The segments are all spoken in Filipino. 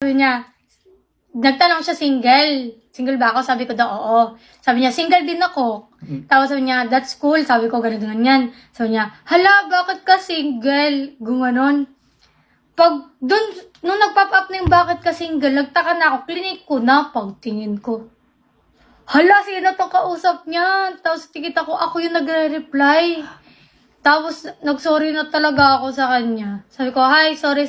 Sabi niya, nagtanong siya single. Single ba ako? Sabi ko daw, oo. Sabi niya, single din ako. Tapos sabi niya, that's cool. Sabi ko, ganyan. Sabi niya, hala, bakit ka single? Gumanon. Pag dun, nung nag-pop up na yung bakit ka single, nagtaka na ako, klinik ko na, pagtingin ko. Hala, sino tong kausap niya? Tapos tikita ko, ako yung nagre-reply. Tapos, nag-sorry na talaga ako sa kanya. Sabi ko, hi, sorry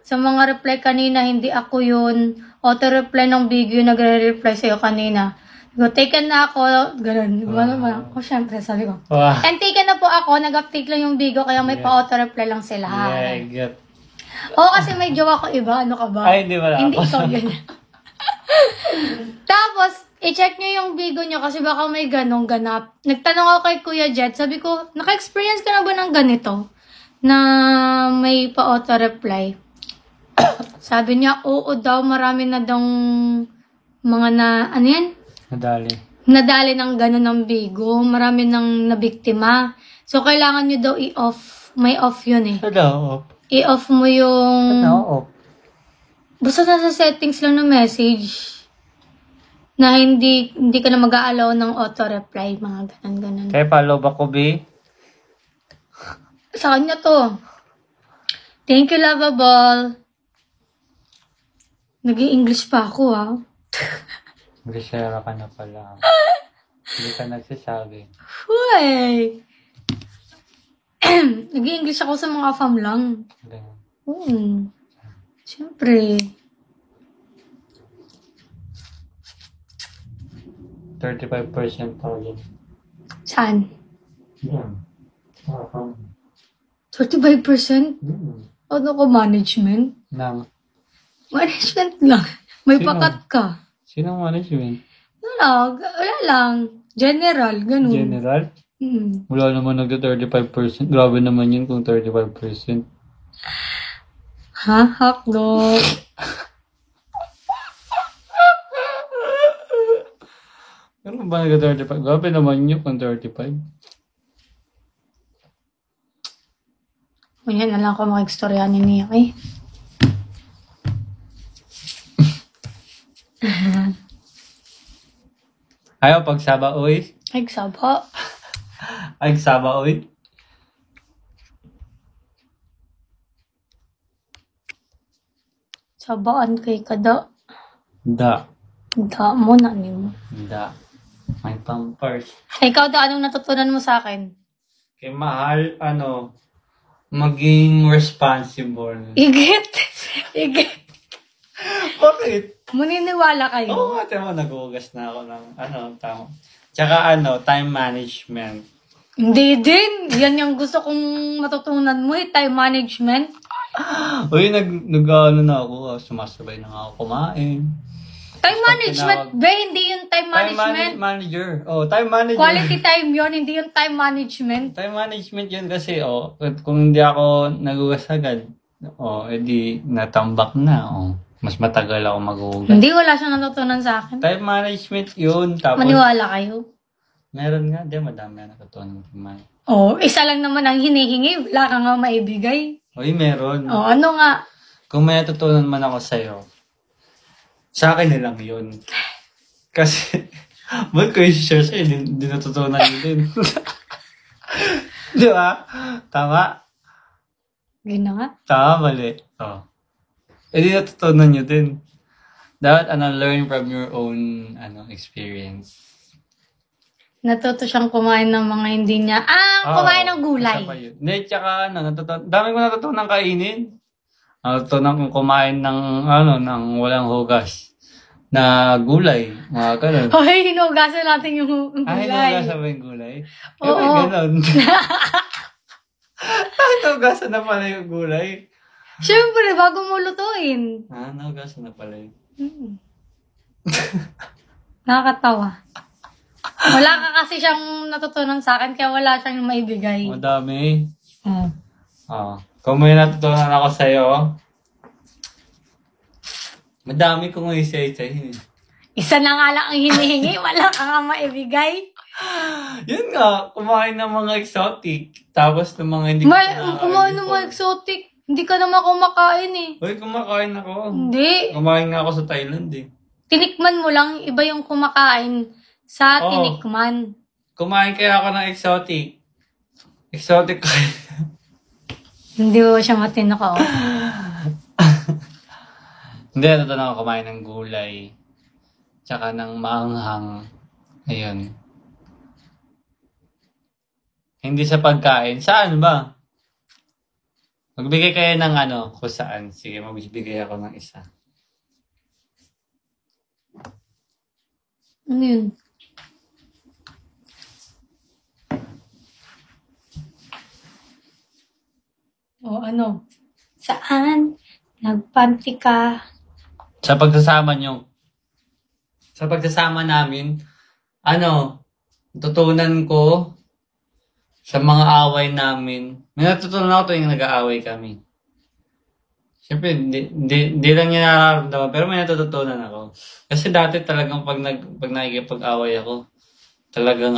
sa mga reply kanina, hindi ako yun. Auto-reply ng video, nagre-reply sa'yo kanina. Go, taken na ako, ganun. Wow. Syempre, sabi ko. Wow. And taken na po ako, nag-uptake lang yung video, kaya may pa-auto-reply lang sila. Yeah, I get. Oo, kasi may jowa ko iba, ano ka ba? Ay, hindi wala. Hindi ikaw yun. Tapos, i-check nyo yung video nyo kasi baka may ganong ganap. Nagtanong ako kay Kuya Jet, sabi ko, naka-experience ka na ba ng ganito? Na may pa-auto-reply. Sabi niya, oo daw, marami na daw mga ano yan? Nadali ng gano'n ng bigo. Marami nang nabiktima. So, kailangan nyo daw i-off. May off yun eh. Off? I-off mo yung... off? Basta nasa settings lang ng message. Na hindi ka na mag-a-allow ng auto-reply. Mga ganun. Kaya follow ba ko, B? Sa kanya to. Thank you, lovable. Nag-i-English pa ako, ah. Englishera ka na pala. Hindi ka nagsasabi. Uy! Nag-i-English ako sa mga fam lang. Siyempre. 35% pa rin. Saan? Yan. 35%? Ano ko, management? Management lang. May pakat ka. Sinong management? Wala lang. General, ganun. General? Wala naman nagda-35%. Grabe naman yun kung 35%. Ha? Hakdo. Ano ba nagda-35%? Grabe naman yun kung 35%. Ganyan na lang ako makikistorya ni Nia, okay? Ayaw pagsaba, oy. Ay, saba. Ay, saba, oy. Sabaan kay kada. Da. Da mo na niyo. Da. May pampers. Ikaw da, anong natutunan mo sa akin? Kay mahal, maging responsible. Igit. Bakit? Maniniwala kayo. Oo, nag-uugas na ako ng, tama. Tsaka, time management. Hindi din. Yan yung gusto kong matutunan mo, time management. Uy, na ako. Sumasabay na ako kumain. Time management, ba? Hindi yung time management. Time manager. Oh, time manager. Quality time yon, hindi yung time management. Time management yun kasi, kung hindi ako nagugas agad, edi natambak na, mas matagal ako maghugas. Hindi, wala siyang natutunan sa akin. Time management yun. Tapos, maniwala kayo? Meron nga, madami na natutunan naman. Isa lang naman ang hinihingi, wala ka nga maibigay. Uy, meron. Ano nga? Kung may natutunan man ako sa'yo, sa akin na lang yun. Kasi, ba't ko i-share sa'yo, hindi natutunan yun din. Di ba? Tama? Gina nga. Tama, mali. Hindi natutunan nyo din. Dapat, learn from your own, experience. Natuto siyang kumain ng mga hindi niya. Kumain ng gulay. Hindi, tsaka, dami ko natutunan kainin. Natutunan kong kumain ng walang hugas na gulay. Mga ganun. Hoy, hinugasan natin yung gulay. Hinugasan ba yung gulay? Oo. Ganun. Hinugasan na pala yung gulay. Siyempre, bago mo lutuin. Hinugasan na pala yun. Nakakatawa. Wala ka kasi siyang natutunan sa akin, kaya wala siyang maibigay. Madami. Kung may natutunan ako sa'yo, madami kong isa-isahin. Isa na nga lang ang hinihingi, wala ka nga maibigay. Yun nga, kumain ng mga exotic. Tapos ng mga hindi Kumain ng mga exotic. Hindi ka naman kumakain eh. Uy, kumakain ako. Hindi. Kumain nga ako sa Thailand eh. Tinikman mo lang, iba yung kumakain sa Oo. tinikman. Kumain kaya ako ng exotic. Exotic Hindi mo siya matino ka. Hindi, natutunan ako kumain ng gulay. Tsaka ng maanghang. Ayun. Hindi sa pagkain. Saan ba? Magbigay kayo ng kung saan. Sige, magbibigay ako ng isa. Ano yun? O ano? Saan? Nagpanti ka? Sa pagsasama namin, tutunan ko sa mga away namin. May natutunan ako tuwing nag-aaway kami. Siyempre, di lang niya nararamdaman, pero may natutunan ako. Kasi dati talagang pag nakikipag-away ako, talagang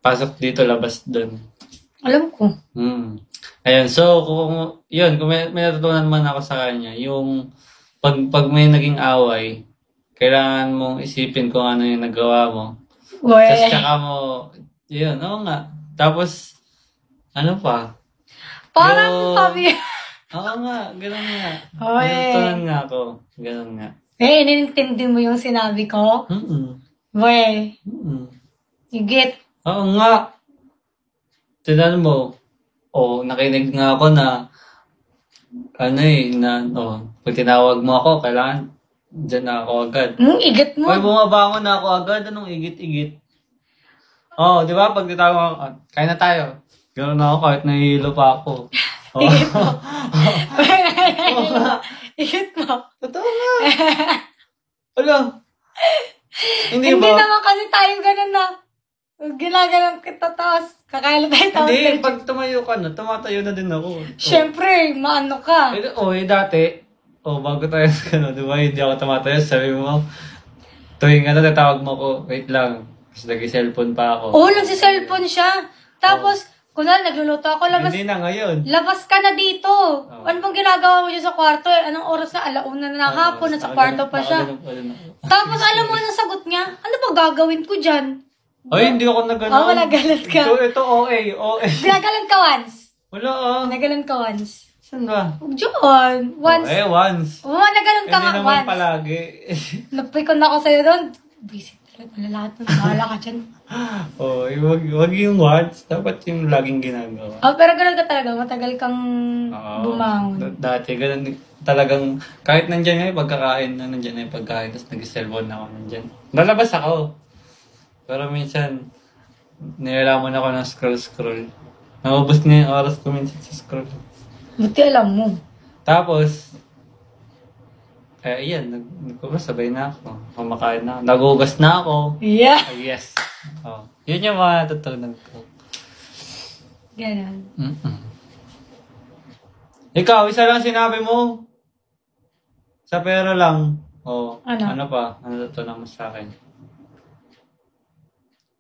pasok dito, labas doon. Alam ko. Ayan, so, kung may natutunan man ako sa kanya, yung pag may naging away, kailangan mong isipin kung ano yung nagawa mo. Tapos tsaka mo, yun, oo nga. Tapos, ano pa? Parang sabi. Oo nga, ganun nga. Oy. Natutunan nga ako. Ganun nga. Inintindi mo yung sinabi ko? Boy. Higit. Oo nga. Tinan mo, nakinig nga ako na, pag tinawag mo ako, kailangan, dyan na ako agad. Igit mo. Ay, bumabangon na ako agad. Anong igit-igit? Di ba? Pag tinawag ako, kaya na tayo. Gano'n na ako kahit nahihilo pa ako. Igit mo. Igit mo. Totoo nga. Wala. Hindi Hindi ba? naman kasi tayo ganun na. Ginaganon kita tapos kakaila tayo. Hindi, pag tumayo ka na, tumatayo na din ako. Siyempre, maano ka. Dati, bago tayo di ba, hindi ako tumatayo, sabi mo, tuwing tatawag mo ko, wait lang, kasi nag-cellphone pa ako. Nagsi-cellphone siya. Tapos, kunwari, nagluluto ako, Hindi na ngayon. labas ka na dito. Ano bang ginagawa mo dyan sa kwarto? Anong oras na? 1:00 na ng hapon, nasa kwarto pa siya. Tapos, alam mo ang sagot niya, ano ba gagawin ko dyan? Ay, hindi ako nagano. Nagalit ka. Ito OA. Ginagalan ka once. Wala Nagalan ka once. Saan ba? Diyon. Once. Once. Nagalan ka nga Hindi naman once. palagi. Napikon ako sa'yo doon. Busy talaga. Malalahat ng bahala ka dyan. Wag yung once. Dapat yung laging ginagawa. Pero ganun ka talaga. Matagal kang bumangon. Dati, ganun talagang, kahit nandyan nga yung pagkakain, nandyan na yung pagkain, tapos nag-cellphone na ako nandyan. Lalabas ako. Pero minsan, nilalamon ako ng scroll. Naubos na yung oras ko minsan sa scroll. Buti alam mo. Tapos, sabay na ako. Kumakain na ako. Nagugas na ako. Yeah. Yes. Yun yung mga natutunan ko. Ganun. Ikaw, isa lang sinabi mo. Sa pera lang. Ano pa? Ano natutunan mo sa akin?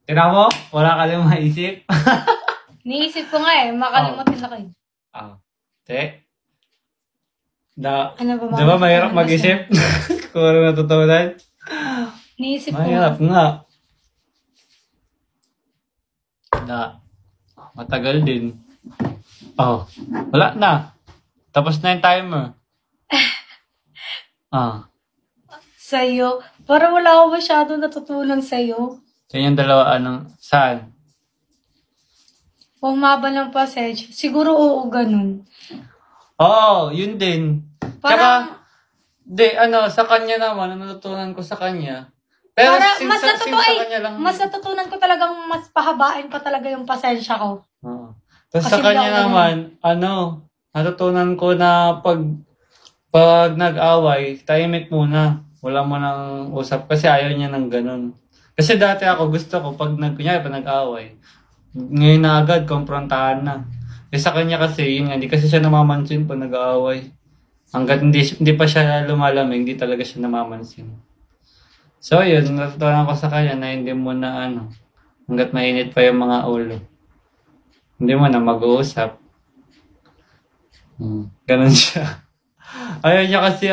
Tignan mo? Wala ka lang maisip? Niisip ko nga makalimutin ako Ano ba? Di ba mahirap mag-isip? Kung ano natutunan? Niisip ko Mahirap nga. Matagal din. Wala na. Tapos na yung timer. Sa'yo. Parang wala ako masyado natutunan sa'yo. Yan yung dalawa, saan? Humaba ng passage. Siguro ganun. Yun din. Parang, sa kanya naman, natutunan ko sa kanya. Pero mas natutunan ko talagang mas pahabain pa talaga yung pasensya ko. Tapos sa kanya naman, natutunan ko na pag nag-away, tahimik muna. Wala mo nang usap kasi ayaw niya ng ganun. Kasi dati gusto ko, pag nag-away, ngayon na agad, komprontahan na. Sa kanya kasi, hindi kasi siya namamansin pag nag-aaway. Hanggat hindi pa siya lumalamig, hindi talaga siya namamansin. So yun, natutunan ko sa kanya na hindi mo na hanggat mainit pa yung mga ulo. Hindi mo na mag-uusap. Ganun siya. Ayaw niya kasi